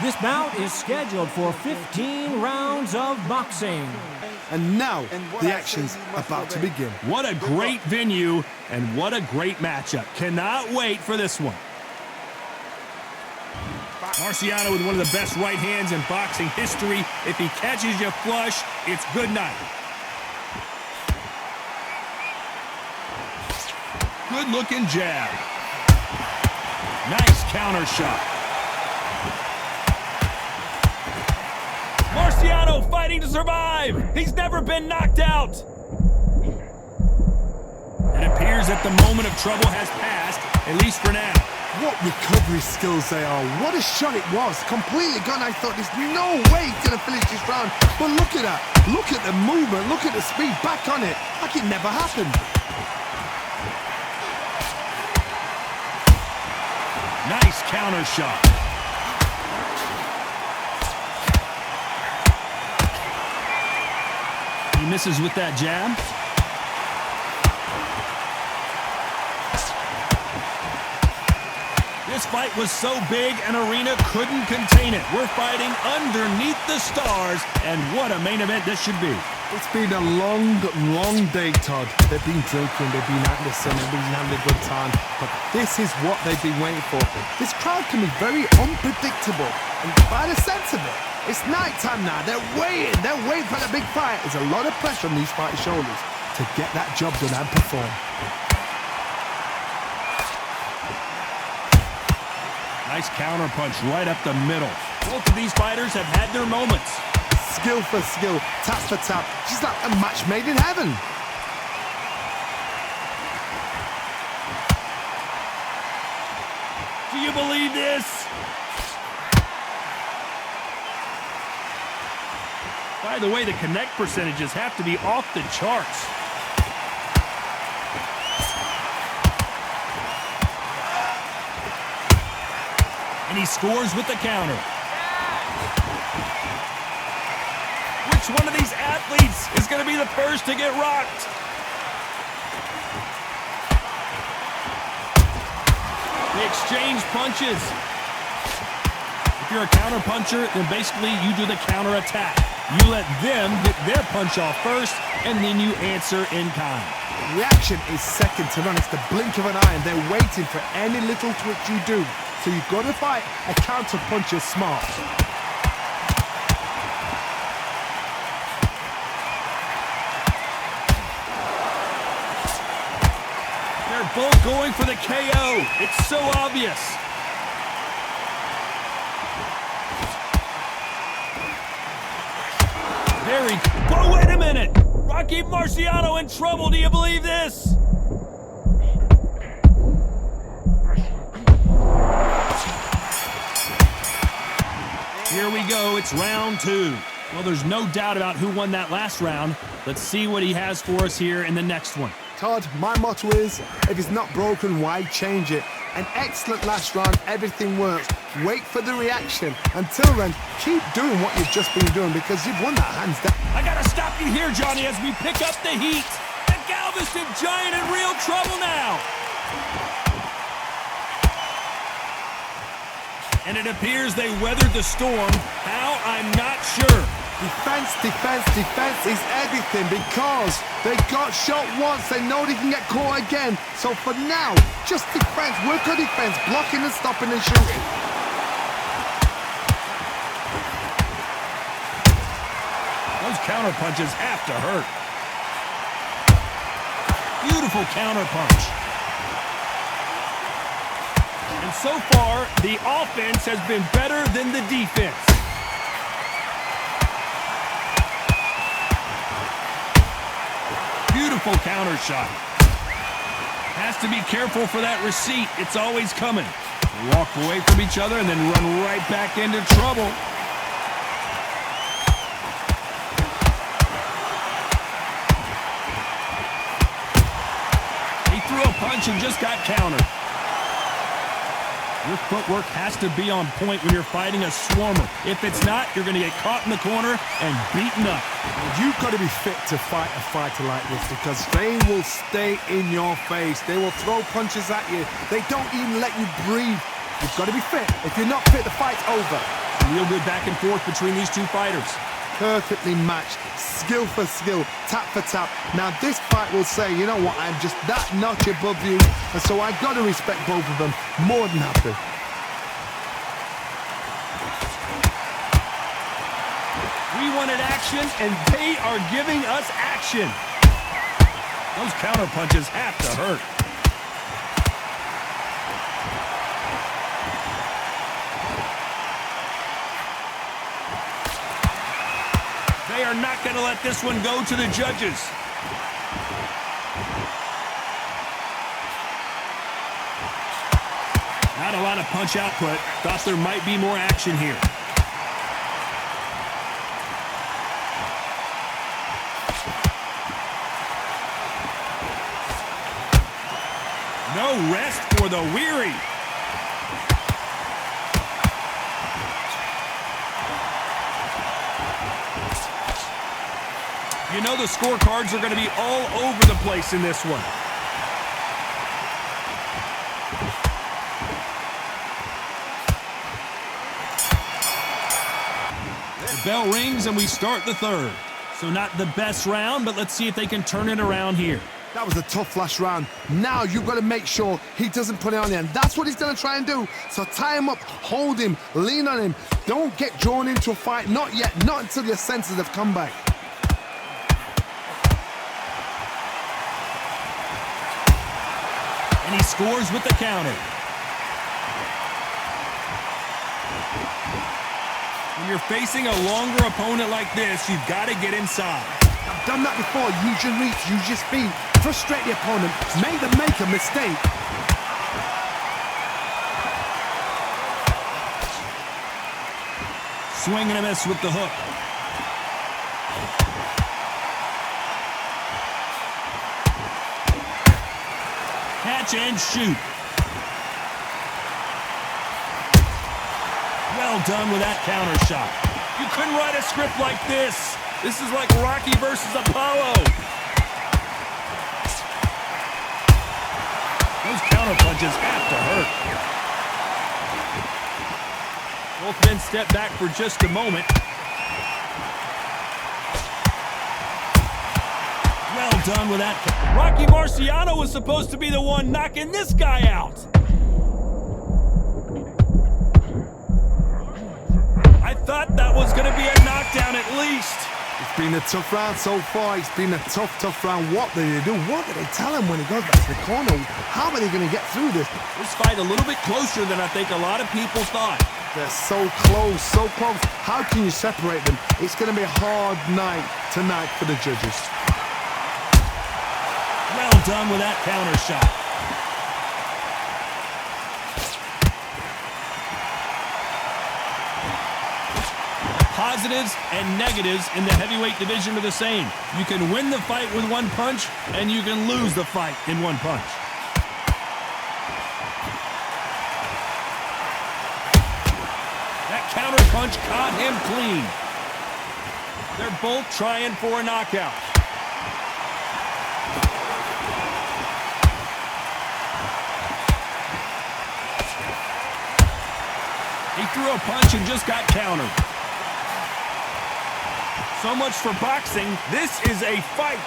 This bout is scheduled for 15 rounds of boxing. And now, the action's about to begin. What a great venue, and what a great matchup. Cannot wait for this one. Marciano with one of the best right hands in boxing history. If he catches you flush, it's good night. Good-looking jab. Nice counter shot. Marciano fighting to survive. He's never been knocked out. It appears that the moment of trouble has passed, at least for now. What recovery skills they are. What a shot it was. Completely gone. I thought there's no way he's going to finish this round. But look at that. Look at the movement. Look at the speed. Back on it. Like it never happened. Nice counter shot. He misses with that jab. This fight was so big, an arena couldn't contain it. We're fighting underneath the stars, and what a main event this should be. It's been a long, long day, Todd. They've been drinking, they've been out in the sun, they've been having a good time. But this is what they've been waiting for. This crowd can be very unpredictable. And by the sense of it, it's night time now. They're waiting for the big fight. There's a lot of pressure on these fighters' shoulders to get that job done and perform. Nice counter punch right up the middle. Both of these fighters have had their moments. Skill for skill, tap for tap. Just like a match made in heaven. Do you believe this? By the way, the connect percentages have to be off the charts. And he scores with the counter. Which one of these athletes is going to be the first to get rocked? They exchange punches. If you're a counter puncher, then basically you do the counter attack. You let them get their punch off first, and then you answer in kind. Reaction is second to none. It's the blink of an eye, and they're waiting for any little twitch you do. So you've got to fight a counter puncher smart. They're both going for the KO. It's so obvious. Whoa, wait a minute! Rocky Marciano in trouble, do you believe this? Here we go, it's round two. Well, there's no doubt about who won that last round. Let's see what he has for us here in the next one. Todd, my motto is, if it's not broken, why change it? An excellent last round, everything works. Wait for the reaction. Until then, keep doing what you've just been doing because you've won that hands down. I gotta stop you here, Johnny, as we pick up the heat. The Galveston Giant in real trouble now. And it appears they weathered the storm. How? I'm not sure. Defense, defense, defense is everything because they got shot once. They know they can get caught again. So for now, just defense, work on defense, blocking and stopping and shooting. Those counter punches have to hurt. Beautiful counter punch. And so far, the offense has been better than the defense. Beautiful counter shot. Has to be careful for that receipt. It's always coming. They walk away from each other and then run right back into trouble. He threw a punch and just got countered. Your footwork has to be on point when you're fighting a swarmer. If it's not, you're going to get caught in the corner and beaten up. You've got to be fit to fight a fighter like this because they will stay in your face. They will throw punches at you. They don't even let you breathe. You've got to be fit. If you're not fit, the fight's over. Real good back and forth between these two fighters. Perfectly matched, skill for skill, tap for tap. Now this fight will say, you know what, I'm just that notch above you, and so I got to respect both of them more than happy. We wanted action, and they are giving us action. Those counter punches have to hurt. They are not going to let this one go to the judges. Not a lot of punch output. Thought there might be more action here. No rest for the weary. You know the scorecards are going to be all over the place in this one. The bell rings and we start the third. So not the best round, but let's see if they can turn it around here. That was a tough last round. Now you've got to make sure he doesn't put it on you, and that's what he's going to try and do. So tie him up, hold him, lean on him. Don't get drawn into a fight. Not yet. Not until your senses have come back. And he scores with the counter. When you're facing a longer opponent like this, you've got to get inside. I've done that before. Use your reach, use your speed. Frustrate the opponent. Make them make a mistake. Swing and a miss with the hook. Catch and shoot. Well done with that counter shot. You couldn't write a script like this. This is like Rocky versus Apollo. Those counter punches have to hurt. Both men step back for just a moment. Well done with that. Rocky Marciano was supposed to be the one knocking this guy out. I thought that was going to be a knockdown at least. It's been a tough round so far. It's been a tough round. What do they do? What do they tell him when he goes back to the corner? How are they going to get through this? This fight a little bit closer than I think a lot of people thought. They're so close, so close. How can you separate them? It's going to be a hard night tonight for the judges. Well done with that counter shot. Positives and negatives in the heavyweight division are the same. You can win the fight with one punch, and you can lose the fight in one punch. That counter punch caught him clean. They're both trying for a knockout. He threw a punch and just got countered. So much for boxing. This is a fight.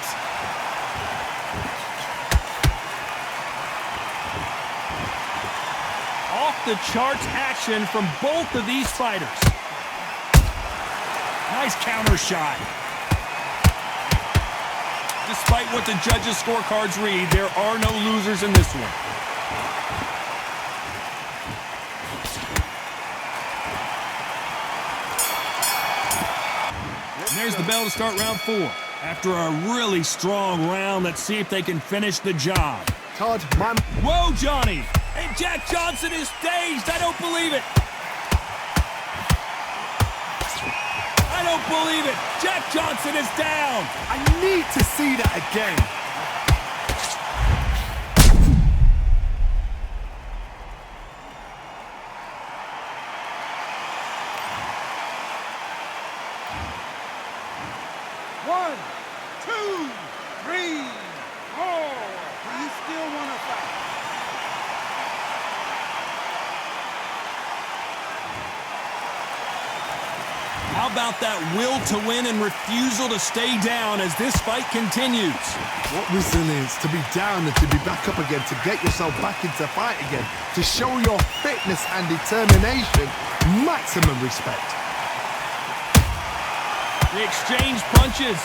Off the charts action from both of these fighters. Nice counter shot. Despite what the judges' scorecards read, there are no losers in this one. There's the bell to start round 4. After a really strong round, let's see if they can finish the job. Todd, man. Whoa, Johnny! And Jack Johnson is staged! I don't believe it! I don't believe it! Jack Johnson is down! I need to see that again. One, two, three, four. Do you still want to fight? How about that will to win and refusal to stay down as this fight continues? What resilience to be down and to be back up again, to get yourself back into fight again, to show your fitness and determination. Maximum respect. They exchange punches.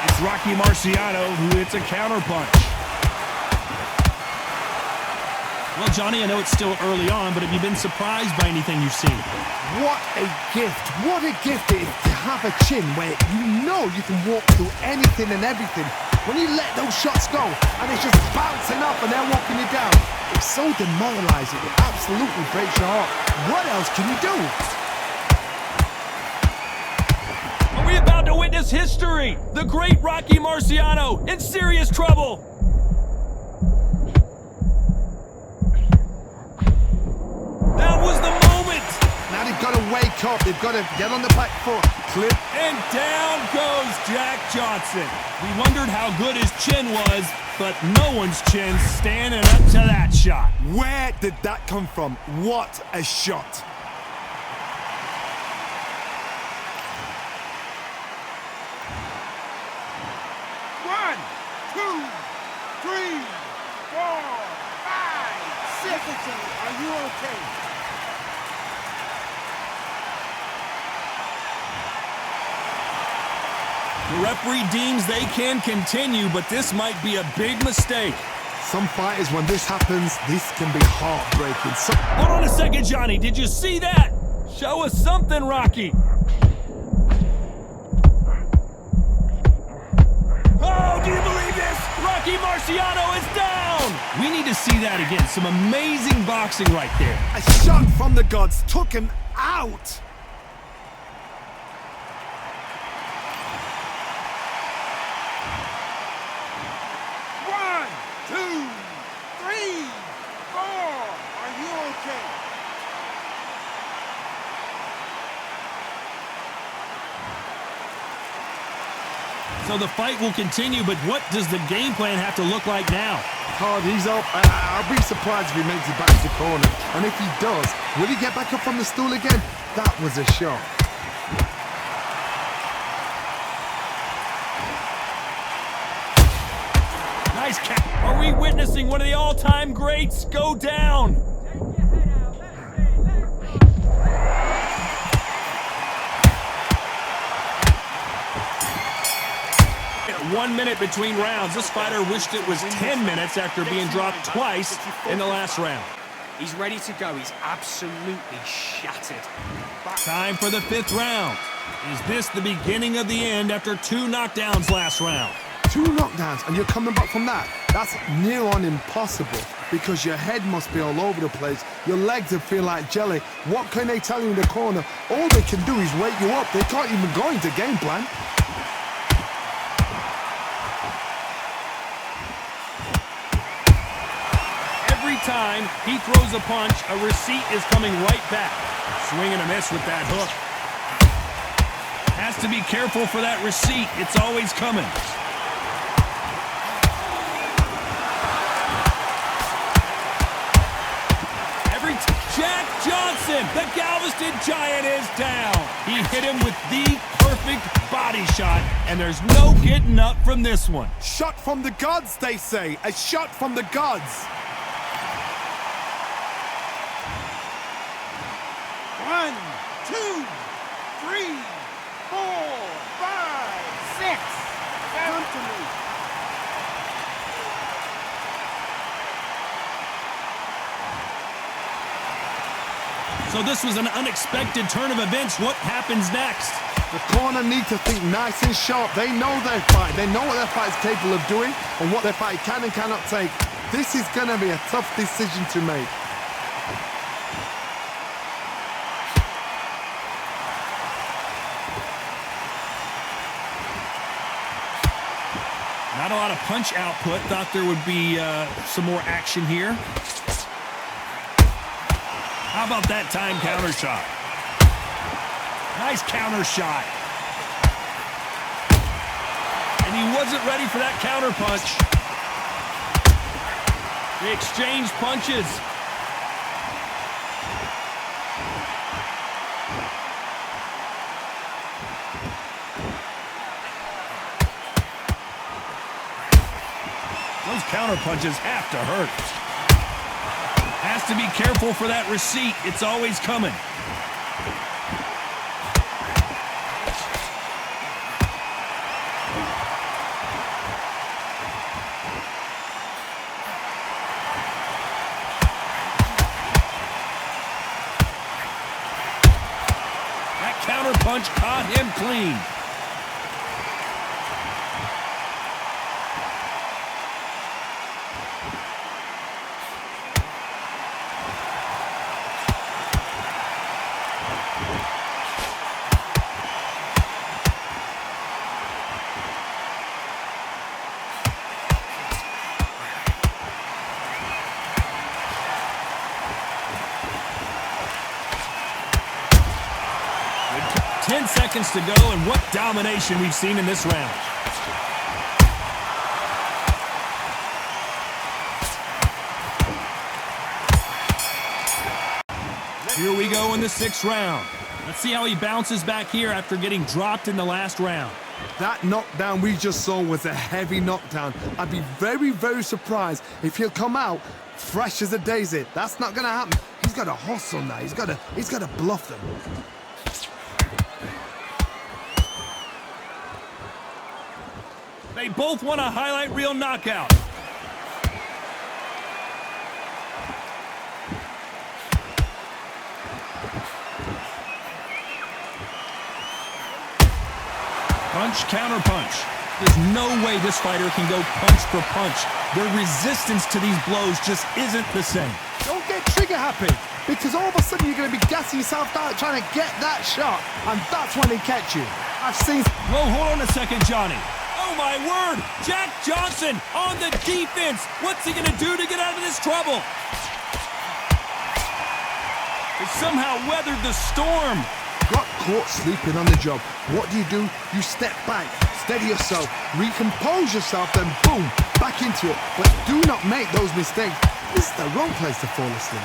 It's Rocky Marciano who hits a counterpunch. Well, Johnny, I know it's still early on, but have you been surprised by anything you've seen? What a gift. What a gift it is to have a chin where you know you can walk through anything and everything. When you let those shots go and it's just bouncing up and they're walking you down, it's so demoralizing. It absolutely breaks your heart. What else can you do? Are we about to witness history? The great Rocky Marciano in serious trouble. That was the moment. Now they've got to wake up. They've got to get on the back foot. Clip. And down goes Jack Johnson. We wondered how good his chin was, but no one's chin's standing up to that shot. Where did that come from? What a shot. One, two, three, four, five, six. Are you okay? The referee deems they can continue, but this might be a big mistake. Some fighters, when this happens, this can be heartbreaking. Hold on a second, Johnny. Did you see that? Show us something, Rocky. Oh, do you believe this? Rocky Marciano is down! We need to see that again. Some amazing boxing right there. A shot from the gods took him out. One, two, three, four. Are you okay? So the fight will continue, but what does the game plan have to look like now? Hard, he's up. I'll be surprised if he makes it back to the corner. And if he does, will he get back up from the stool again? That was a shot. Nice catch. Are we witnessing one of the all-time greats go down? 1 minute between rounds. This fighter wished it was 10 minutes after being dropped twice in the last round. He's ready to go. He's absolutely shattered. Time for the 5th round. Is this the beginning of the end after 2 knockdowns last round? 2 knockdowns and you're coming back from that? That's near on impossible because your head must be all over the place. Your legs will feel like jelly. What can they tell you in the corner? All they can do is wake you up. They can't even go into game plan. Every time he throws a punch, a receipt is coming right back. Swing and a miss with that hook. Has to be careful for that receipt. It's always coming. Jack Johnson, the Galveston Giant, is down. He hit him with the perfect body shot, and there's no getting up from this one. Shot from the gods, they say. A shot from the gods. 1, 2, 3, 4, 5, 6. Come to me. So this was an unexpected turn of events. What happens next? The corner need to think nice and sharp. They know their fight. They know what their fight is capable of doing and what their fight can and cannot take. This is going to be a tough decision to make. Not a lot of punch output. Thought there would be some more action here. How about that time counter shot? Nice counter shot. And he wasn't ready for that counter punch. They exchange punches. Those counter punches have to hurt. Has to be careful for that receipt. It's always coming. That counter punch caught him clean. With 10 seconds to go, and what domination we've seen in this round. Here we go in the 6th round. Let's see how he bounces back here after getting dropped in the last round. That knockdown we just saw was a heavy knockdown. I'd be very, very surprised if he'll come out fresh as a daisy. That's not going to happen. He's got to hustle now. He's got to bluff them. They both want a highlight reel knockout. Punch, counter punch. There's no way this fighter can go punch for punch. Their resistance to these blows just isn't the same. Don't get trigger happy, because all of a sudden you're going to be gassing yourself out trying to get that shot, and that's when they catch you. I've seen... Whoa, hold on a second, Johnny. Oh, my word! Jack Johnson on the defense. What's he going to do to get out of this trouble? He somehow weathered the storm. Got caught sleeping on the job. What do? You step back, steady yourself, recompose yourself, then boom, back into it. But do not make those mistakes. This is the wrong place to fall asleep.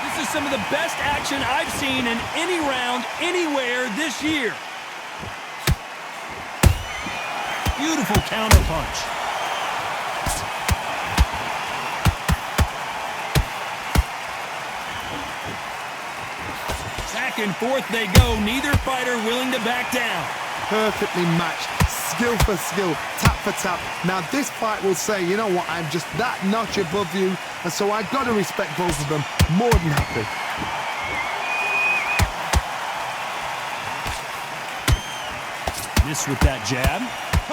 This is some of the best action I've seen in any round, anywhere this year. Beautiful counter punch. Back and forth they go, neither fighter willing to back down. Perfectly matched, skill for skill, tap for tap. Now this fight will say, you know what, I'm just that notch above you, and so I've got to respect both of them more than happy. Miss with that jab.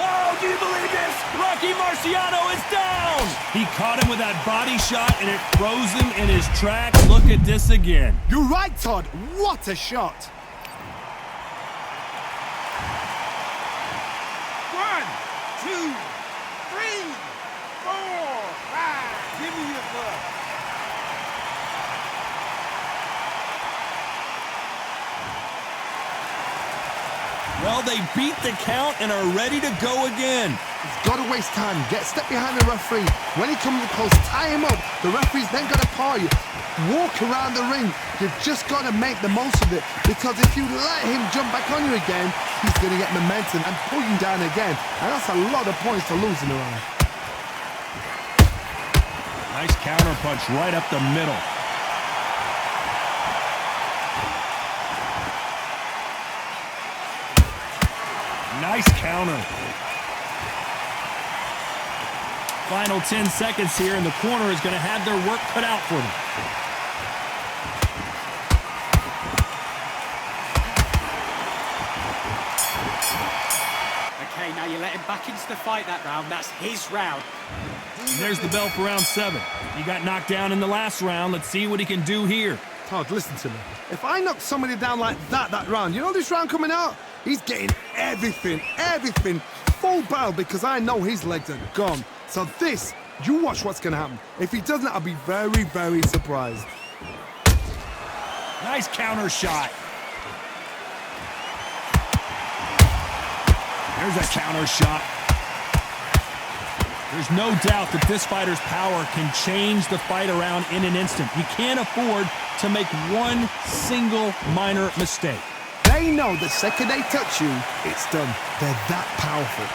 Oh, do you believe this? Rocky Marciano is down! He caught him with that body shot, and it froze him in his tracks. Look at this again. You're right, Todd. What a shot. 1, 2, 3, 4, 5. Give me your glove. Well, they beat the count and are ready to go again. He's got to waste time. Get step behind the referee. When he comes close, tie him up. The referee's then got to paw you. Walk around the ring. You've just got to make the most of it, because if you let him jump back on you again, he's going to get momentum and pull you down again. And that's a lot of points to lose in a round. Nice counter punch right up the middle. Nice counter. Final 10 seconds here, and the corner is going to have their work cut out for them. Okay, now you let him back into the fight that round. That's his round. And there's the bell for round 7. He got knocked down in the last round. Let's see what he can do here. Todd, listen to me. If I knock somebody down like that round, you know this round coming out? He's getting everything, full barrel, because I know his legs are gone. So this, you watch what's going to happen. If he doesn't, I'll be very, very surprised. Nice counter shot. There's a counter shot. There's no doubt that this fighter's power can change the fight around in an instant. You can't afford to make one single minor mistake. They know the second they touch you, it's done. They're that powerful.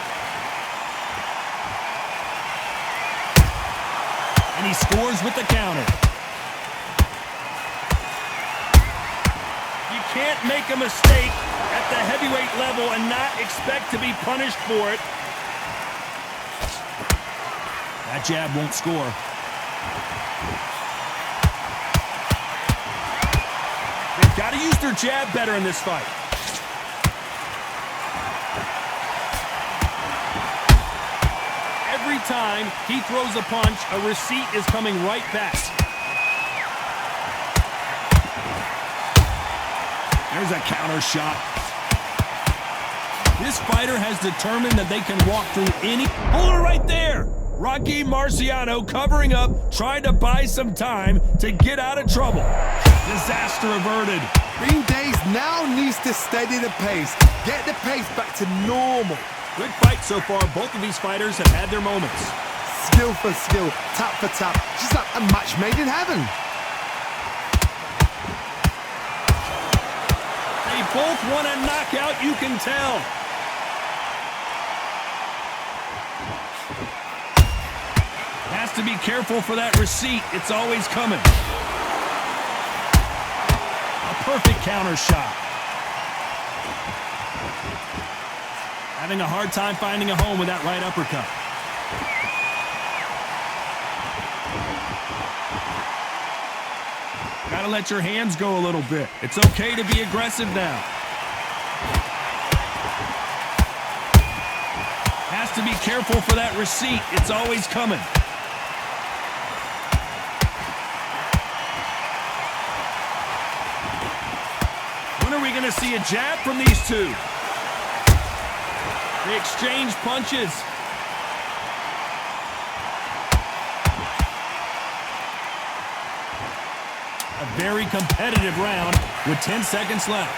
And he scores with the counter. You can't make a mistake at the heavyweight level and not expect to be punished for it. That jab won't score. They've got to use their jab better in this fight. Every time he throws a punch, a receipt is coming right back. There's a counter shot. This fighter has determined that they can walk through any... Hold it right there! Rocky Marciano covering up, trying to buy some time to get out of trouble. Disaster averted. Bean Days now needs to steady the pace. Get the pace back to normal. Good fight so far. Both of these fighters have had their moments. Skill for skill, tap for tap. Just like a match made in heaven. They both want a knockout, you can tell. Has to be careful for that receipt. It's always coming. A perfect counter shot. Having a hard time finding a home with that right uppercut. Gotta let your hands go a little bit. It's okay to be aggressive now. Has to be careful for that receipt. It's always coming. When are we going to see a jab from these two? They exchange punches. A very competitive round with 10 seconds left.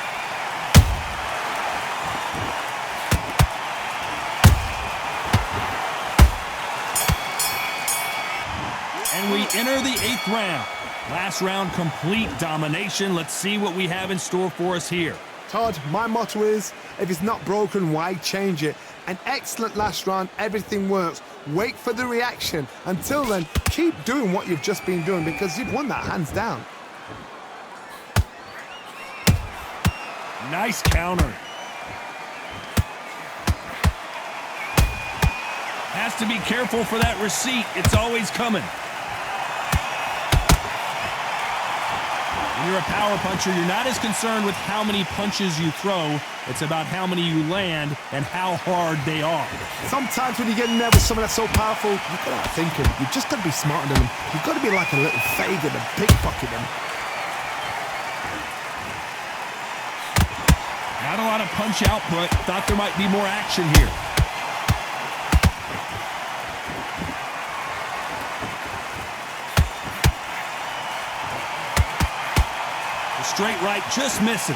And we enter the 8th round. Last round, complete domination. Let's see what we have in store for us here. Todd, my motto is, if it's not broken, why change it? An excellent last round, everything works. Wait for the reaction. Until then, keep doing what you've just been doing because you've won that hands down. Nice counter. Has to be careful for that receipt. It's always coming. When you're a power puncher, you're not as concerned with how many punches you throw. It's about how many you land and how hard they are. Sometimes when you get in there with someone that's so powerful, you've got to start thinking. You've just got to be smarter than them. You've got to be like a little Fagin and pickpocket them. Not a lot of punch output. Thought there might be more action here. The straight right just misses.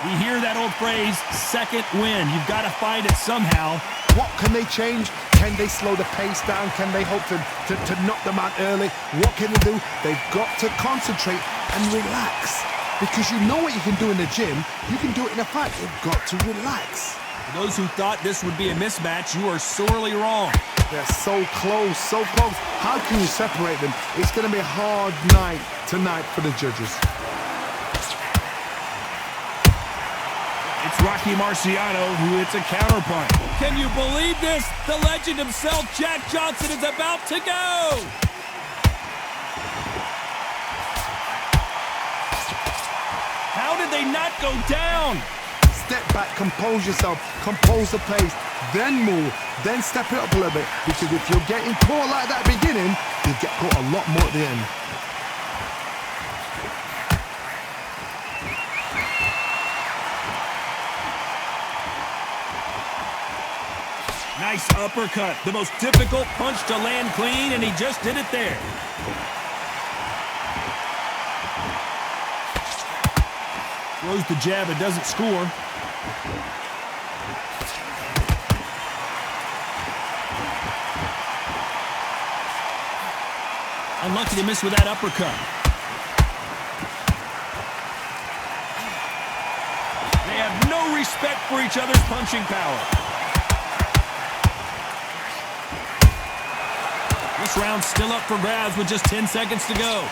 We hear that old phrase, second win. You've got to find it somehow. What can they change? Can they slow the pace down? Can they hope to knock them out early? What can they do? They've got to concentrate and relax. Because you know what you can do in the gym, you can do it in a fight. You've got to relax. For those who thought this would be a mismatch, you are sorely wrong. They're so close, so close. How can you separate them? It's going to be a hard night tonight for the judges. It's Rocky Marciano who hits a counterpunch. Can you believe this? The legend himself, Jack Johnson, is about to go. How did they not go down? Step back, compose yourself, compose the pace, then move, then step it up a little bit. Because if you're getting caught like that at the beginning, you get caught a lot more at the end. Nice uppercut. The most difficult punch to land clean, and he just did it there. Throws the jab, it doesn't score. Unlucky to miss with that uppercut. They have no respect for each other's punching power. This round's still up for grabs with just 10 seconds to go.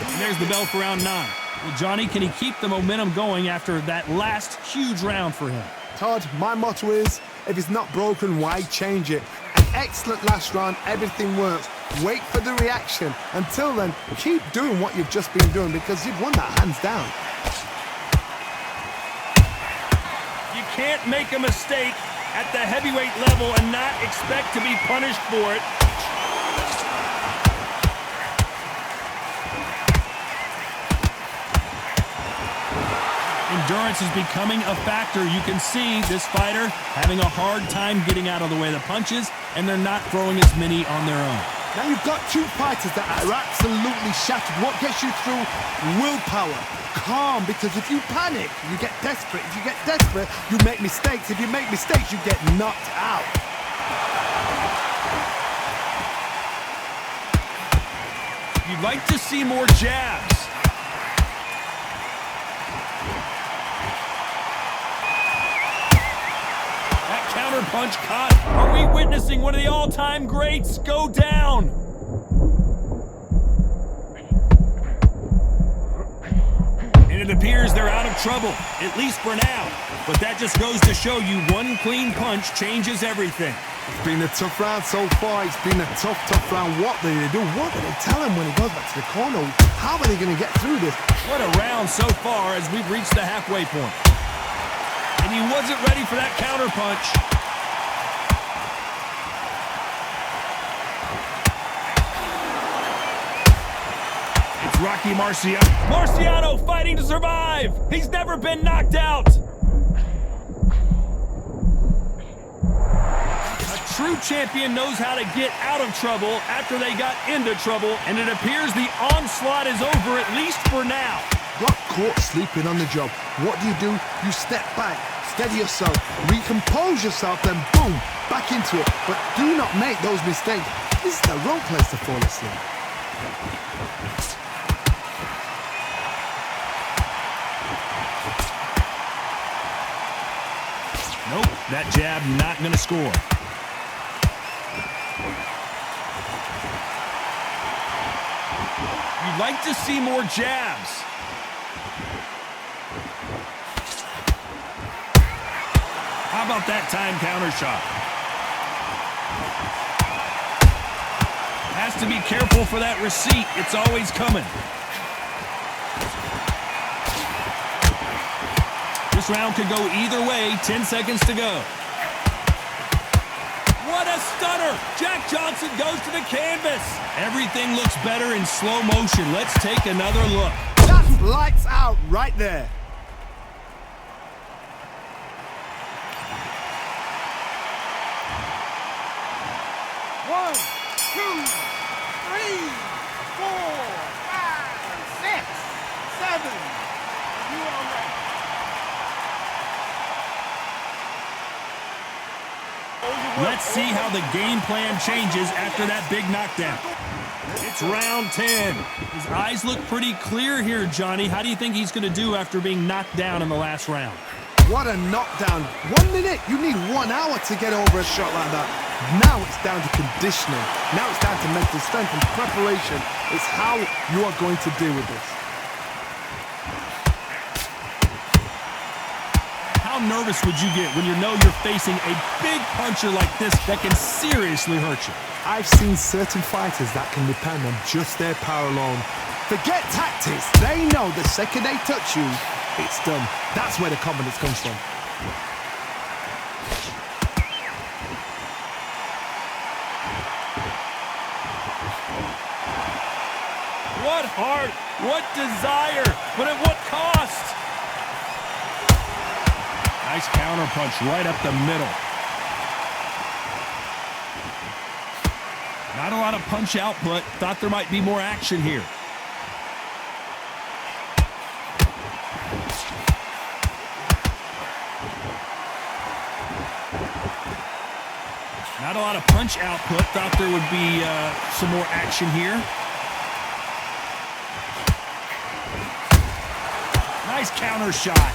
And there's the bell for round 9. Well, Johnny, can he keep the momentum going after that last huge round for him? Todd, my motto is, if it's not broken, why change it? An excellent last round, everything works. Wait for the reaction. Until then, keep doing what you've just been doing because you've won that hands down. You can't make a mistake at the heavyweight level and not expect to be punished for it. Endurance is becoming a factor. You can see this fighter having a hard time getting out of the way of the punches, and they're not throwing as many on their own. Now you've got two fighters that are absolutely shattered. What gets you through? Willpower. Calm, because if you panic, you get desperate. If you get desperate, you make mistakes. If you make mistakes, you get knocked out. You'd like to see more jabs. Counter punch caught. Are we witnessing one of the all-time greats go down? And it appears they're out of trouble, at least for now. But that just goes to show you one clean punch changes everything. It's been a tough round so far. It's been a tough round. What do they do? What do they tell him when he goes back to the corner? How are they going to get through this? What a round so far as we've reached the halfway point. And he wasn't ready for that counter punch. It's Rocky Marciano. Marciano fighting to survive. He's never been knocked out. A true champion knows how to get out of trouble after they got into trouble, and it appears the onslaught is over, at least for now. Got caught sleeping on the job. What do? You step back, steady yourself, recompose yourself, then boom, back into it. But do not make those mistakes. This is the wrong place to fall asleep. Nope, that jab not going to score. You'd like to see more jabs. How about that time counter shot? Has to be careful for that receipt. It's always coming. This round could go either way. 10 seconds to go. What a stunner! Jack Johnson goes to the canvas. Everything looks better in slow motion. Let's take another look. That's lights out right there. One, two, three, 4, 5, 6, 7. You are ready. Let's see how the game plan changes after that big knockdown. It's round 10. His eyes look pretty clear here, Johnny. How do you think he's going to do after being knocked down in the last round? What a knockdown. 1 minute, you need 1 hour to get over a shot like that. Now it's down to conditioning. Now it's down to mental strength and preparation. It's how you are going to deal with this. How nervous would you get when you know you're facing a big puncher like this that can seriously hurt you? I've seen certain fighters that can depend on just their power alone. Forget tactics. They know the second they touch you, it's done. That's where the confidence comes from. What heart, what desire, but at what cost? Nice counter punch right up the middle. Not a lot of punch output. Thought there might be more action here. Not a lot of punch output. Thought there would be some more action here. Nice counter shot.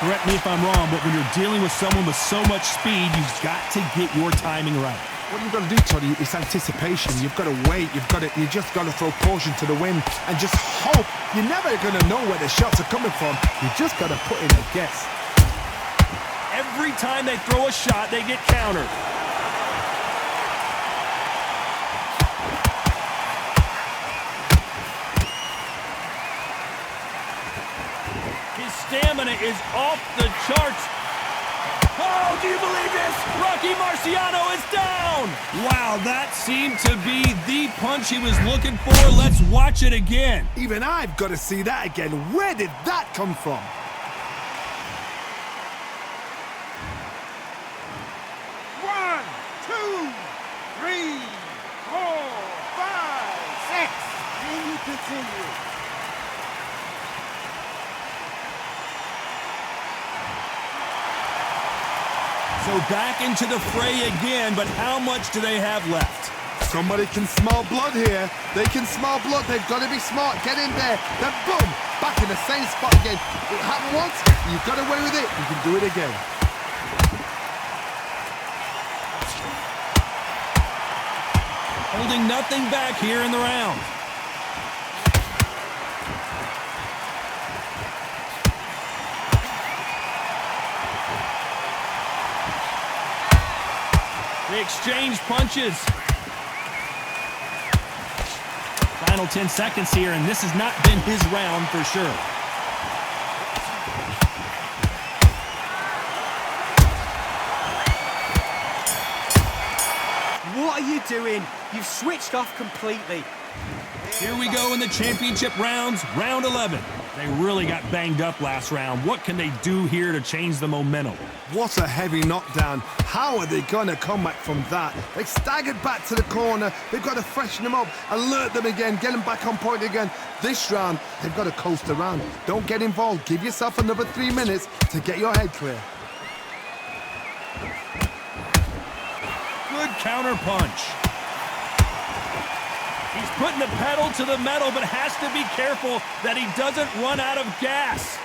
Correct me if I'm wrong, but when you're dealing with someone with so much speed, you've got to get your timing right. What you've got to do, Toddy, is anticipation. You've got to wait. You just got to throw caution to the wind and just hope. You're never going to know where the shots are coming from. You just got to put in a guess. Every time they throw a shot, they get countered. His stamina is off the charts. Oh, do you believe this? Rocky Marciano is down. Wow, that seemed to be the punch he was looking for. Let's watch it again. Even I've got to see that again. Where did that come from? One, two, three, four, five, six. Can you continue? So back into the fray again, but how much do they have left? Somebody can smell blood here. They can smell blood. They've got to be smart. Get in there. Then boom, back in the same spot again. It happened once. You got away with it. You can do it again. Holding nothing back here in the round. They exchange punches. Final 10 seconds here, and this has not been his round for sure. What are you doing? You've switched off completely. Here we go in the championship rounds, round 11. They really got banged up last round. What can they do here to change the momentum? What a heavy knockdown. How are they going to come back from that? They staggered back to the corner. They've got to freshen them up, alert them again, get them back on point again. This round, they've got to coast around. Don't get involved. Give yourself another 3 minutes to get your head clear. Good counter punch. He's putting the pedal to the metal, but has to be careful that he doesn't run out of gas.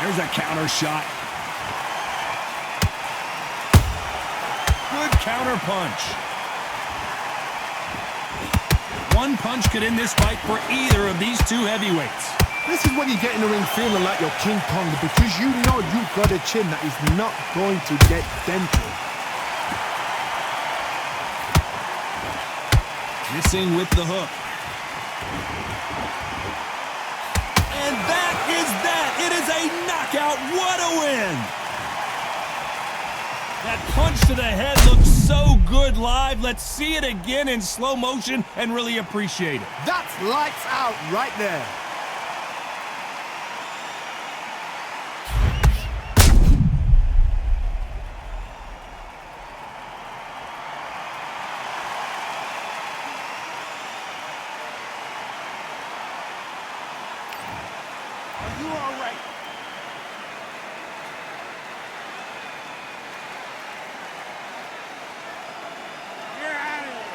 There's a counter shot. Good counter punch. One punch could end this fight for either of these two heavyweights. This is when you get in the ring feeling like you're King Kong, because you know you've got a chin that is not going to get dented. Missing with the hook. And that is that. It is a knockout. What a win. That punch to the head looks so good live. Let's see it again in slow motion and really appreciate it. That's lights out right there. Are you all right? You're out of here.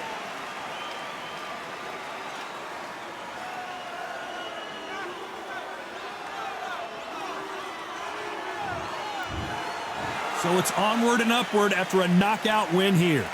So it's onward and upward after a knockout win here.